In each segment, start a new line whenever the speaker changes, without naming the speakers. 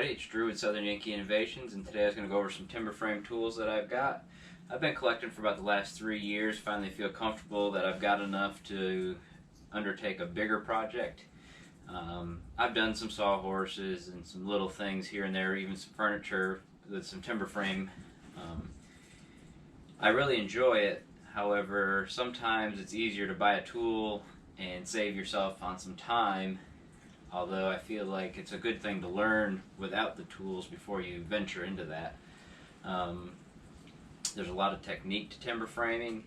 everybody, it's Drew with Southern Yankee Innovations, and today I was going to go over some timber frame tools that I've got. I've been collecting for about the last 3 years, finally feel comfortable that I've got enough to undertake a bigger project. I've done some sawhorses and some little things here and there, even some furniture with some timber frame. I really enjoy it, however, sometimes it's easier to buy a tool and save yourself on some time. Although I feel like it's a good thing to learn without the tools before you venture into that. There's a lot of technique to timber framing,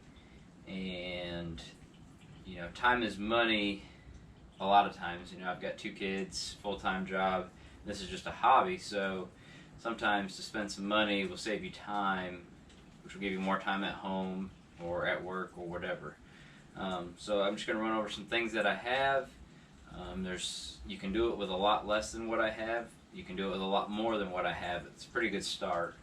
and time is money a lot of times. I've got 2 kids, full-time job. This is just a hobby, so sometimes to spend some money will save you time, which will give you more time at home or at work or whatever. So I'm just going to run over some things that I have. You can do it with a lot less than what I have. You can do it with a lot more than what I have. It's a pretty good start.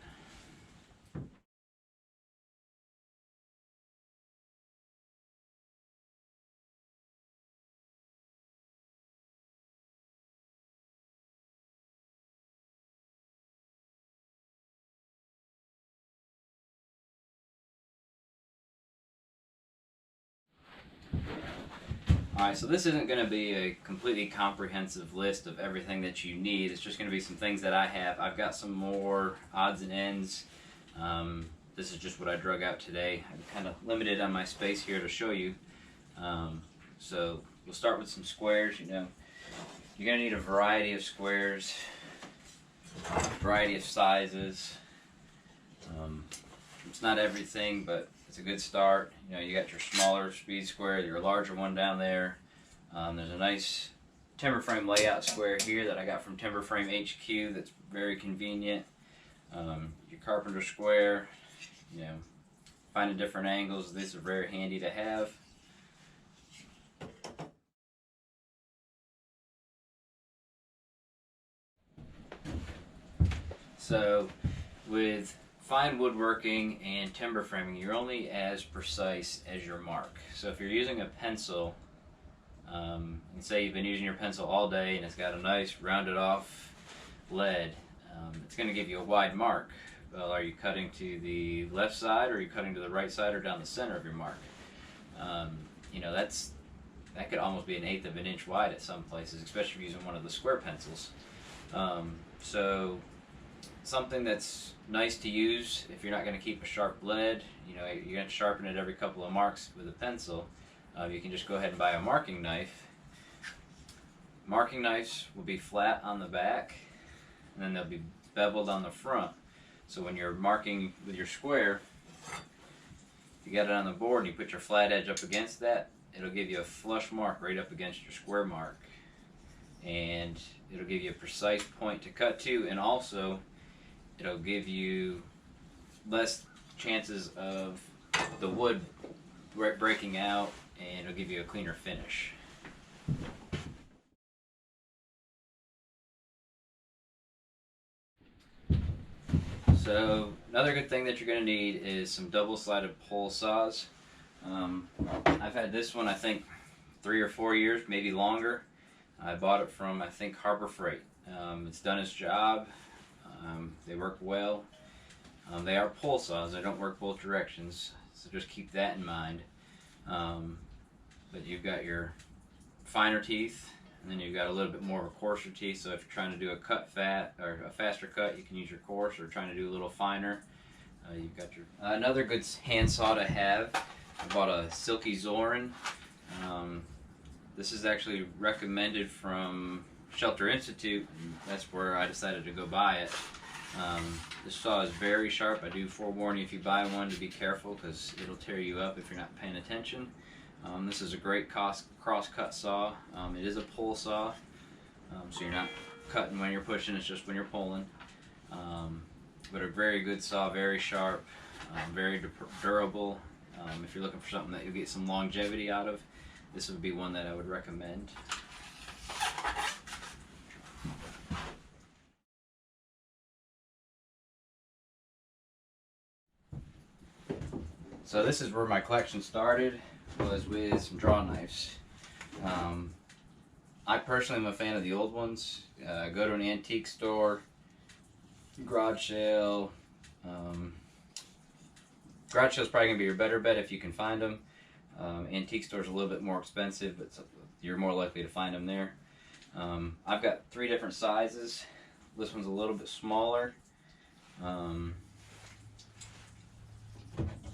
Alright, so this isn't going to be a completely comprehensive list of everything that you need. It's just going to be some things that I have. I've got some more odds and ends. This is just what I drug out today. I'm kind of limited on my space here to show you. So we'll start with some squares. You're going to need a variety of squares, a variety of sizes. It's not everything, but it's a good start. You got your smaller speed square, your larger one down there. There's a nice timber frame layout square here that I got from Timber Frame HQ that's very convenient. Your carpenter square, finding different angles, these are very handy to have. So with fine woodworking and timber framing, you're only as precise as your mark. So if you're using a pencil, and say you've been using your pencil all day and it's got a nice rounded off lead, it's going to give you a wide mark. Well, are you cutting to the left side, or are you cutting to the right side, or down the center of your mark? That could almost be 1/8 of an inch wide at some places, especially if you're using one of the square pencils. So something that's nice to use if you're not going to keep a sharp lead, you're going to sharpen it every couple of marks with a pencil. You can just go ahead and buy a marking knife. Marking knives will be flat on the back, and then they'll be beveled on the front. So when you're marking with your square, if you got it on the board and you put your flat edge up against that, it'll give you a flush mark right up against your square mark. And it'll give you a precise point to cut to, and also it'll give you less chances of the wood breaking out, and it'll give you a cleaner finish. So another good thing that you're going to need is some double-sided pole saws. I've had this one, I think, 3 or 4 years, maybe longer. I bought it from, I think, Harbor Freight. It's done its job. They work well. They are pole saws. They don't work both directions, so just keep that in mind. But you've got your finer teeth, and then you've got a little bit more of a coarser teeth. So if you're trying to do a faster cut, you can use your coarse, or trying to do a little finer. You've got your another good hand saw to have. I bought a Silky Zorin. This is actually recommended from Shelter Institute, and that's where I decided to go buy it. This saw is very sharp. I do forewarn you, if you buy one, to be careful, because it'll tear you up if you're not paying attention. This is a great cross-cut saw. It is a pull saw, so you're not cutting when you're pushing, it's just when you're pulling. But a very good saw, very sharp, very durable. If you're looking for something that you'll get some longevity out of, this would be one that I would recommend. So this is where my collection started, was with some draw knives. I personally am a fan of the old ones. Go to an antique store, garage sale. Garage sale is probably going to be your better bet if you can find them. Antique stores are a little bit more expensive, but you're more likely to find them there. I've got 3 different sizes. This one's a little bit smaller. And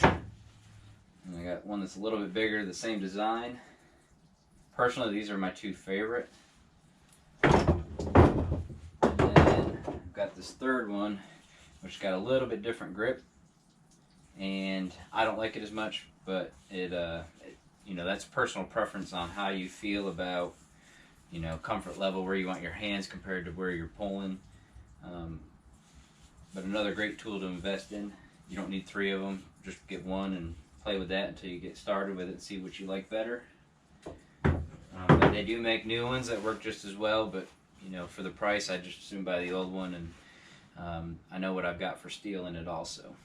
I got one that's a little bit bigger, the same design. Personally, these are my 2 favorite. And then I've got this third one, which got a little bit different grip. And I don't like it as much, but you know, that's personal preference on how you feel about, you know, comfort level, where you want your hands compared to where you're pulling. But another great tool to invest in. You don't need 3 of them. Just get one and play with that until you get started with it and see what you like better. But they do make new ones that work just as well, but you know, for the price, I just assume buy the old one, and I know what I've got for steel in it also.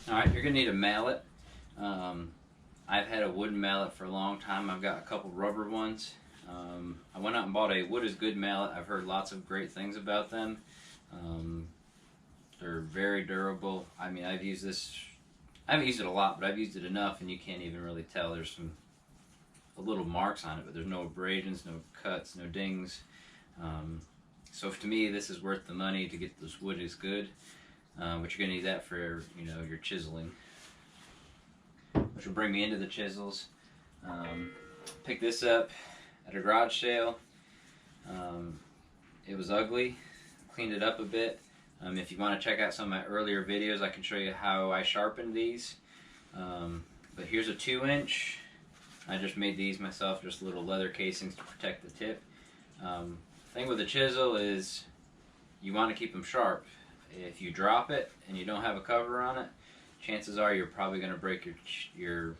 Alright, you're going to need a mallet. I've had a wooden mallet for a long time. I've got a couple rubber ones. I went out and bought a Wood is Good mallet. I've heard lots of great things about them. They're very durable. I mean, I've used this, I haven't used it a lot, but I've used it enough and you can't even really tell. There's a little marks on it, but there's no abrasions, no cuts, no dings. So to me, this is worth the money to get this Wood is Good. But you're going to need that for, you know, your chiseling. Which will bring me into the chisels. Picked this up at a garage sale. It was ugly. Cleaned it up a bit. If you want to check out some of my earlier videos, I can show you how I sharpened these. But here's a 2-inch. I just made these myself, just little leather casings to protect the tip. Thing with the chisel is you want to keep them sharp. If you drop it and you don't have a cover on it, chances are you're probably going to break your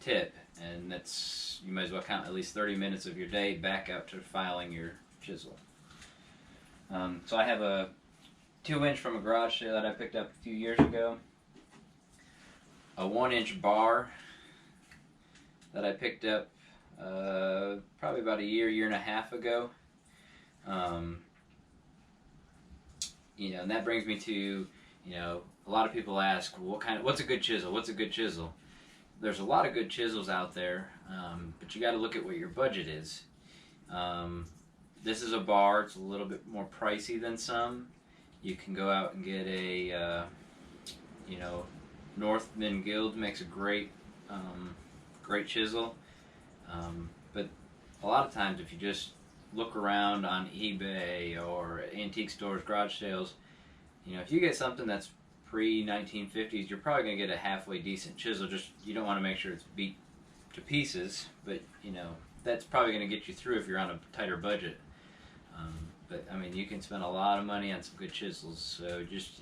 tip, and that's, you might as well count at least 30 minutes of your day back out to filing your chisel. So I have a 2-inch from a garage sale that I picked up a few years ago, a 1-inch bar that I picked up probably about a year and a half ago. You know, and that brings me to, you know, a lot of people ask, well, what's a good chisel? What's a good chisel? There's a lot of good chisels out there, but you got to look at what your budget is. This is a bar. It's a little bit more pricey than some. You can go out and get a, you know, Northman Guild makes a great, great chisel. But a lot of times, if you just look around on eBay or antique stores, garage sales, you know, if you get something that's pre-1950s, you're probably going to get a halfway decent chisel. Just, you don't want to make sure it's beat to pieces, but you know, that's probably going to get you through if you're on a tighter budget. But I mean, you can spend a lot of money on some good chisels, so just,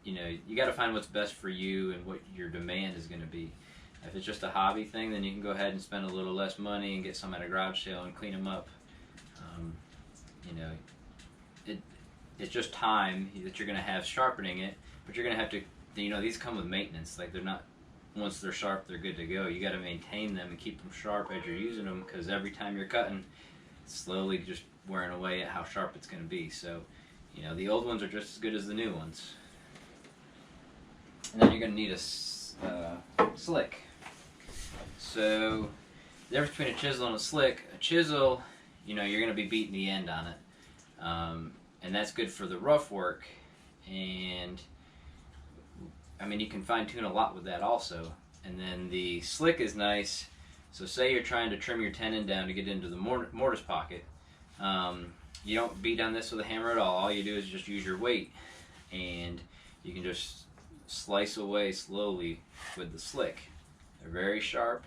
you know, you got to find what's best for you and what your demand is going to be. If it's just a hobby thing, then you can go ahead and spend a little less money and get some at a garage sale and clean them up. You know, it's just time that you're going to have sharpening it, but you're going to have to, you know, these come with maintenance. Like, they're not, once they're sharp, they're good to go. You got to maintain them and keep them sharp as you're using them, because every time you're cutting, it's slowly just wearing away at how sharp it's going to be. So, you know, the old ones are just as good as the new ones. And then you're going to need a slick. So, the difference between a chisel and a slick, a chisel, you know, you're going to be beating the end on it. And that's good for the rough work. And, I mean, you can fine tune a lot with that also. And then the slick is nice. So say you're trying to trim your tenon down to get into the mortise pocket. You don't beat on this with a hammer at all. All you do is just use your weight. And you can just slice away slowly with the slick. They're very sharp.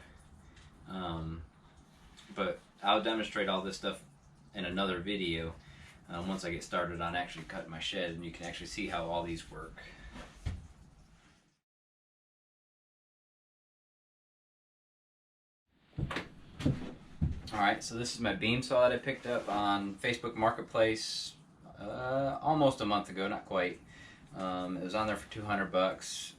But I'll demonstrate all this stuff in another video once I get started on actually cutting my shed, and you can actually see how all these work. Alright, so this is my beam saw that I picked up on Facebook Marketplace almost a month ago, not quite. It was on there for 200 bucks.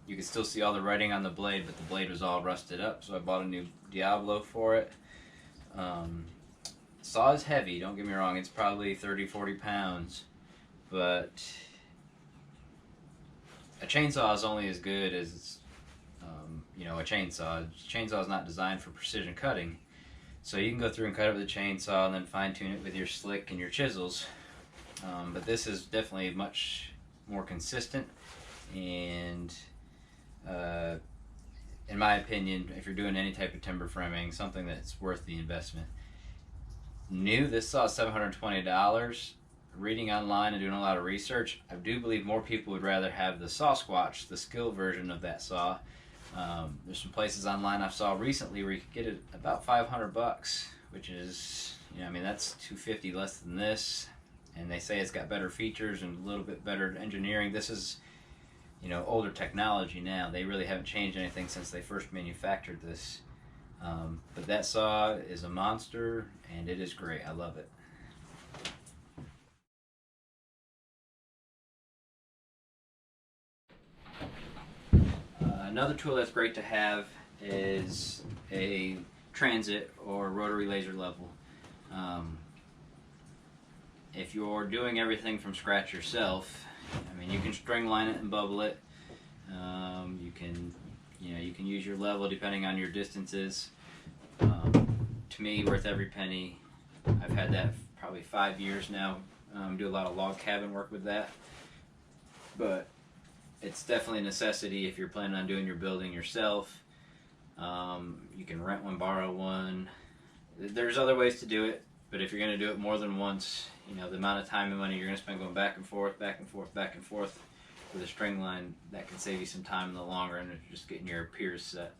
You can still see all the writing on the blade, but the blade was all rusted up, so I bought a new Diablo for it. Saw is heavy, don't get me wrong, it's probably 30-40 pounds, but a chainsaw is only as good as a chainsaw. A chainsaw is not designed for precision cutting, so you can go through and cut it with a chainsaw and then fine tune it with your slick and your chisels. But this is definitely much more consistent, and in my opinion, if you're doing any type of timber framing, something that's worth the investment. New, this saw $720. Reading online and doing a lot of research, I do believe more people would rather have the Sawsquatch, the skill version of that saw. There's some places online I saw recently where you could get it about $500, which is, that's $250 less than this. And they say it's got better features and a little bit better engineering. This is, older technology now. They really haven't changed anything since they first manufactured this. But that saw is a monster, and it is great. I love it. Another tool that's great to have is a transit or rotary laser level. If you're doing everything from scratch yourself, you can string line it and bubble it. You can use your level depending on your distances. To me, worth every penny. I've had that for probably 5 years now. Do a lot of log cabin work with that, but it's definitely a necessity if you're planning on doing your building yourself. You can rent one, borrow one. There's other ways to do it, but if you're going to do it more than once, the amount of time and money you're going to spend going back and forth, back and forth, back and forth with a string line, that can save you some time in the long run of just getting your piers set.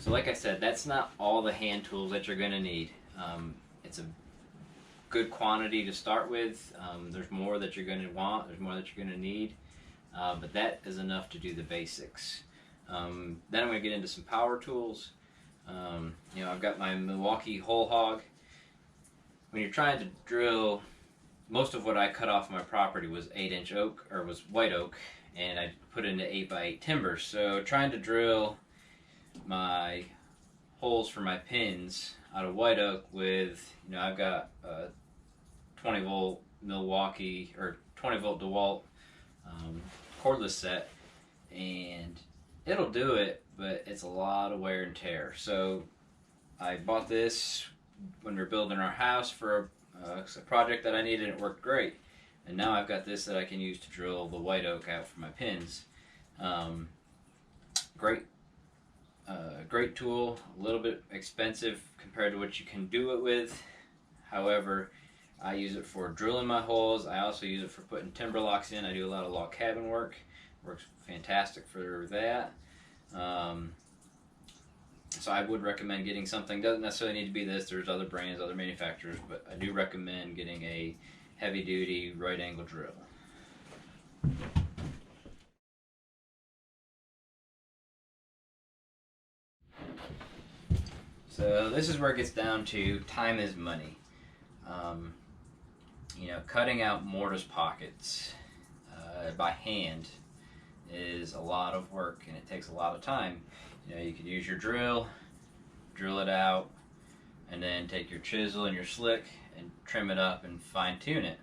So like I said, that's not all the hand tools that you're going to need. It's a good quantity to start with. There's more that you're going to want, there's more that you're going to need, but that is enough to do the basics. Then I'm going to get into some power tools. I've got my Milwaukee Whole Hog. When you're trying to drill, most of what I cut off my property was 8-inch oak, or was white oak, and I put it into 8x8 timber. So trying to drill my holes for my pins out of white oak with, I've got a 20 volt Milwaukee or 20 volt DeWalt cordless set, and it'll do it, but it's a lot of wear and tear. So I bought this when we were building our house for a project that I needed, and it worked great. And now I've got this that I can use to drill the white oak out for my pins. Great tool, a little bit expensive compared to what you can do it with. However, I use it for drilling my holes. I also use it for putting timber locks in. I do a lot of log cabin work. Works fantastic for that. So I would recommend getting something. Doesn't necessarily need to be this. There's other brands, other manufacturers, but I do recommend getting a heavy-duty right-angle drill. So this is where it gets down to time is money. Cutting out mortise pockets by hand is a lot of work, and it takes a lot of time. You could use your drill it out, and then take your chisel and your slick and trim it up and fine tune it.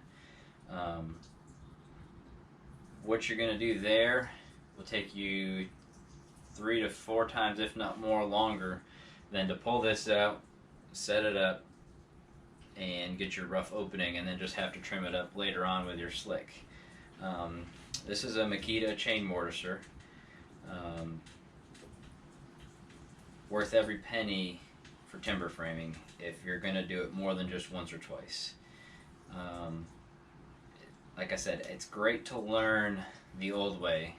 What you're going to do there will take you 3 to 4 times, if not more, longer than to pull this out, set it up, and get your rough opening, and then just have to trim it up later on with your slick. This is a Makita chain mortiser. Worth every penny for timber framing if you're going to do it more than just once or twice. Like I said, it's great to learn the old way,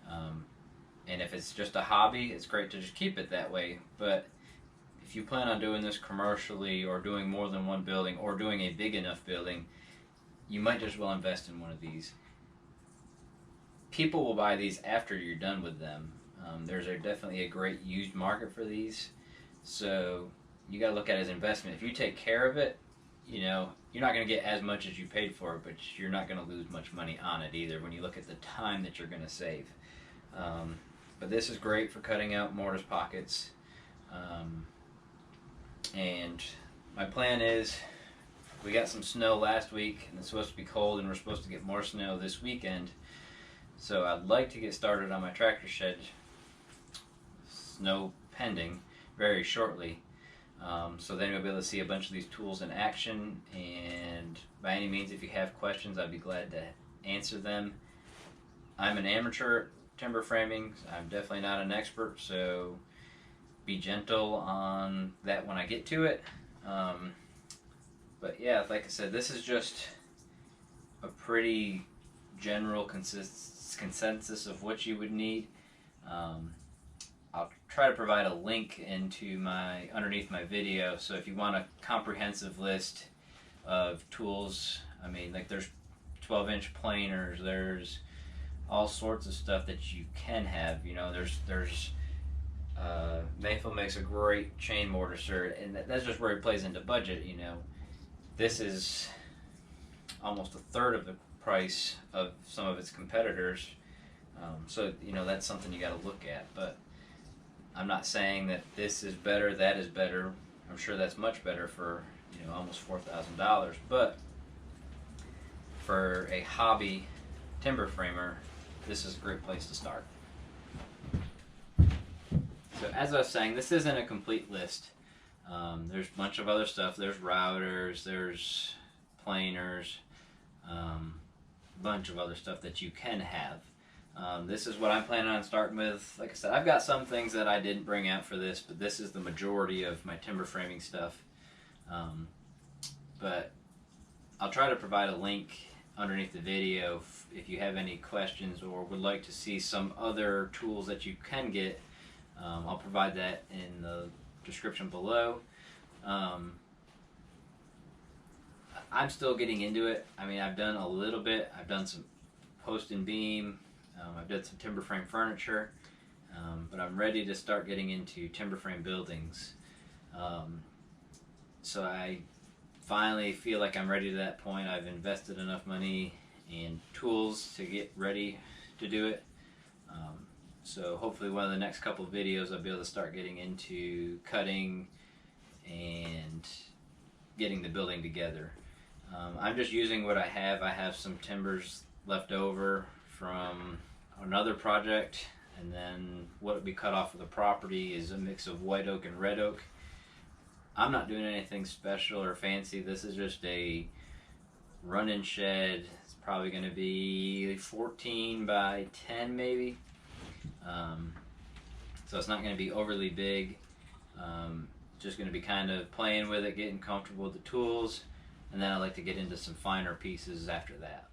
and if it's just a hobby, it's great to just keep it that way. But if you plan on doing this commercially, or doing more than one building, or doing a big enough building, you might just well invest in one of these. People will buy these after you're done with them. There's definitely a great used market for these, so you got to look at it as investment. If you take care of it, you know, you're not going to get as much as you paid for it, but you're not going to lose much money on it either when you look at the time that you're going to save. But this is great for cutting out mortise pockets. And my plan is, we got some snow last week and it's supposed to be cold, and we're supposed to get more snow this weekend. So I'd like to get started on my tractor shed, snow pending, very shortly. So then you'll be able to see a bunch of these tools in action, and by any means, if you have questions, I'd be glad to answer them. I'm an amateur at timber framing. I'm definitely not an expert, so be gentle on that when I get to it. But yeah, like I said, this is just a pretty general consensus of what you would need. I'll try to provide a link underneath my video, so if you want a comprehensive list of tools, I mean, like there's 12-inch planers, there's all sorts of stuff that you can have. You know, there's Mayfield makes a great chain mortiser, and that's just where it plays into budget. You know, this is almost a third of the price of some of its competitors, so you know that's something you got to look at. But I'm not saying that this is better, that is better. I'm sure that's much better for, you know, almost $4,000. But for a hobby timber framer, this is a great place to start. So as I was saying, this isn't a complete list. There's a bunch of other stuff. There's routers, there's planers, a bunch of other stuff that you can have. This is what I'm planning on starting with. Like I said, I've got some things that I didn't bring out for this, but this is the majority of my timber framing stuff. But I'll try to provide a link underneath the video if you have any questions or would like to see some other tools that you can get. I'll provide that in the description below. I'm still getting into it. I mean, I've done a little bit. I've done some post and beam. I've done some timber frame furniture, but I'm ready to start getting into timber frame buildings. So I finally feel like I'm ready to that point. I've invested enough money and tools to get ready to do it. So hopefully one of the next couple of videos I'll be able to start getting into cutting and getting the building together. I'm just using what I have. I have some timbers left over from another project, and then what would be cut off of the property is a mix of white oak and red oak. I'm not doing anything special or fancy. This is just a run-in shed. It's probably going to be 14 by 10 maybe. So it's not going to be overly big. Just going to be kind of playing with it, getting comfortable with the tools, and then I like to get into some finer pieces after that.